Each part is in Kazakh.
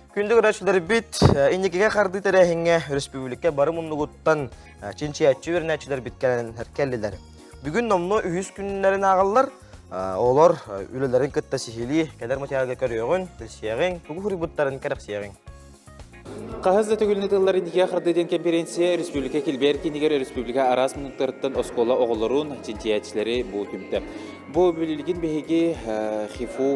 Күндүк рәчләр бит, иннекеге карды тәрәһеңе республика бары муннугуттан чинчиятчы бернәчләр биткәнен һәркәлләр. Бүгін номно 100 күннәрен агаллар, олар үлеләрен кытта сихили, кадәр материалга көрөйгөн, билсиягын, тугу хурибуттарын кәрәксиягын. Қағазда төгілінетілері неге қырдыден конференция республика келбер кенегер республика арас мұнықтырыттан оскола оғылырун чинчиятчылары бұл күмді. Бұл бөлілген бәйге ХИФУ,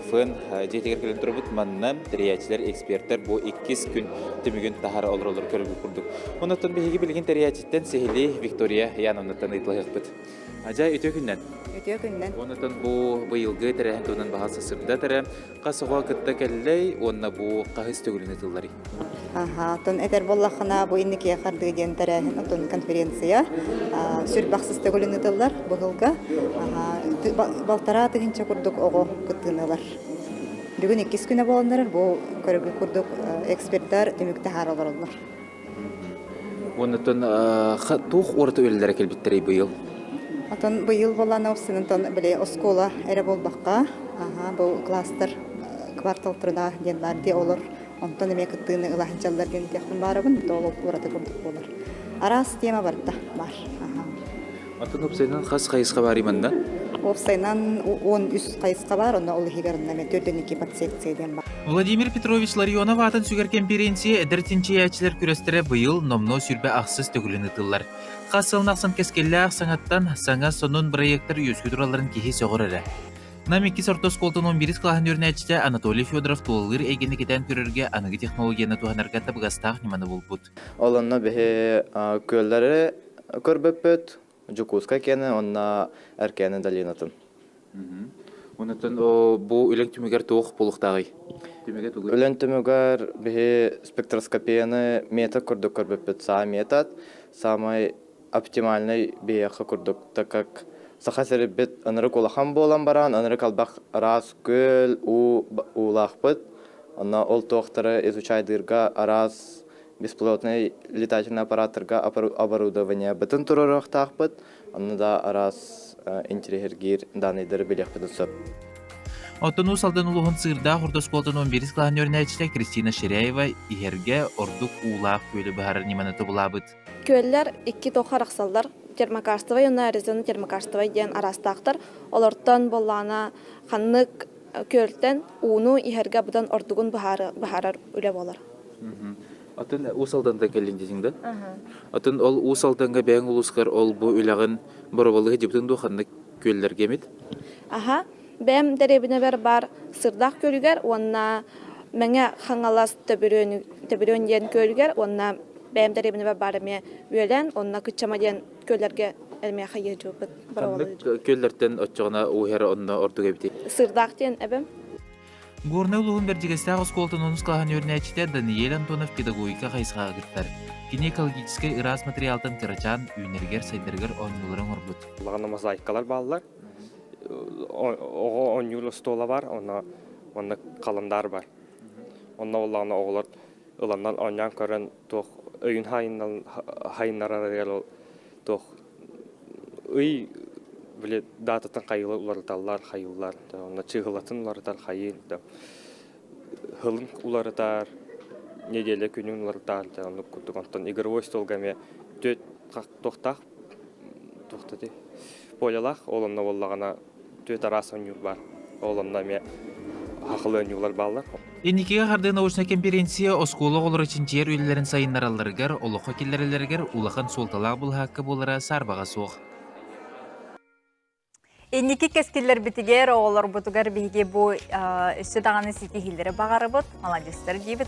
КФН, жетегер көлін тұрбыт маннам, тәриятчылар, эксперттер бұл 2 күн түмігін тахары олар көріп күрдік. Онықтан бәйге білген тәриятчыттан Сехили Виктория Яновнаттан ұйтылығық бұд. Ажай өте күннен? Өте күннен. Онықтан бұл бұйылғы тәрәхін тонын бағасы сырда тәрі, қасыға күтті кәлілей, онына бұл қағыз төгілінетілері. Тон этер боллахына бу иннеке кардыгын тарахын тон конференция сүр баксыз төгөлүнүтөллөр быгылга балтара тыгынча курдук ого кыттыналар. Бүгүн 2 күнө болондар бу көрүгү курдук эксперттер демекте хараларлар. Онутон тух орта өлелер келбиттери быйыл. Атон быйыл болан опсынын тон биле оскола эре болбакка бу кластер квартал турда денлар де олор. Онтон эме кыттыны ылахынчалар ген технин барыбын, толуп ураты курдук болар. Арас тема барда бар. Атын опсайнан хас кайыска бар иманда? Опсайнан 13 кайыска бар, оны ол хигеринде ме 4-2 подсекцияден бар. Владимир Петрович Ларионов атын сүгер конференция эдертинчиячилер күрөстөрө быйыл номно сүрбе аксыз төгүлүнүтылар. Касылнаксын кескелле саңаттан саңа сонун проекттер үскү тураларын кихи сөгөрөрө. Намики сортос колтон 11 клаһын өрнәчтә Анатолий Федоров тулыр эгенекедән күрергә аныгы технологияны туһанырга табыгастак ниманы булбут. Олонна бе көлләре көрбөпөт, Жукуска кене, онна эркене далинатын. Онытын бу үлән түмегәр тух булуктагы. Түмегә түгел. Үлән түмегәр бе спектроскопияны метод көрдүк көрбөпөт са метод, самый оптимальный бе көрдүк, так как Сахасыр бит анырык улахан болан баран, анырык албақ арас көл улахпыт. Она ол тоқтары изучайдырга арас бесплотный летательный аппаратырга оборудование бітін тұрырық тақпыт. Она да арас интерьергер даныдыр білек бітін сөп. Оттон усалдан улуғын сырда Хордос колтон 11 клаһын өрнәчтә Кристина Ширяева иһәргә ордук улах көлі бахар ниманы табылабыт. Көлләр 2 тохар аксалдар термокарстовый яна резон термокарстовый дигән арастактыр. Олардан боллана ханнык көлтен уну иһәргә будан ордугун бахарар үлә болар. Атын усалдан да келиндесиңдә? Атын ол усалданга бәң улускар ол бу үләгән борбалыгы диптен ду ханнык көлләргә мит. Бәм дәребенә бар сырдак көлгәр, онна мәңә хаңалас төбөрөн дигән көлгәр, онна бәм дәребенә бар ме үлән, онна күчәмә дигән көлләргә әлмә хәйе җубыт борбалыгы. Көлләрдән оччыгына уһәр онна ордуга бит. Сырдак дигән әбем. Горны улугун бержигестагы сколтон 10 клаһын өрнәчтә Даниэль Антонов педагогика хайсыга гыттар. Гинекологический ирас материалтан кырачан үнергер сайдыргар оннуларын орбут. Лагана мозаикалар балалар. Ого онюлы стола бар, онна калымдар бар. Онна олланы оғылар ыланнан оньян көрін тоқ өйін хайыннарар ел тоқ өй біле дататын қайылы уларыталар, қайылар. Онна чығылатын уларытар қайыл. Хылын уларытар, неделе күнін уларытар. Онна күттіғантан игровой столгаме төт тоқтады. Полялах, олымна оллағана төт арас онюл бар. Олымна ме хақылы онюлар балар. Энникеге харды научный конференция оскола олар için жер үйлерін сайыннараларгар, олыққа келлерелергер улахан солталақ бұл хақы болара сарбаға соқ. Энники кескиллер битигер олар бутугар биге бу үстү даганы сити хиллери багары бут, молодецтер дибит.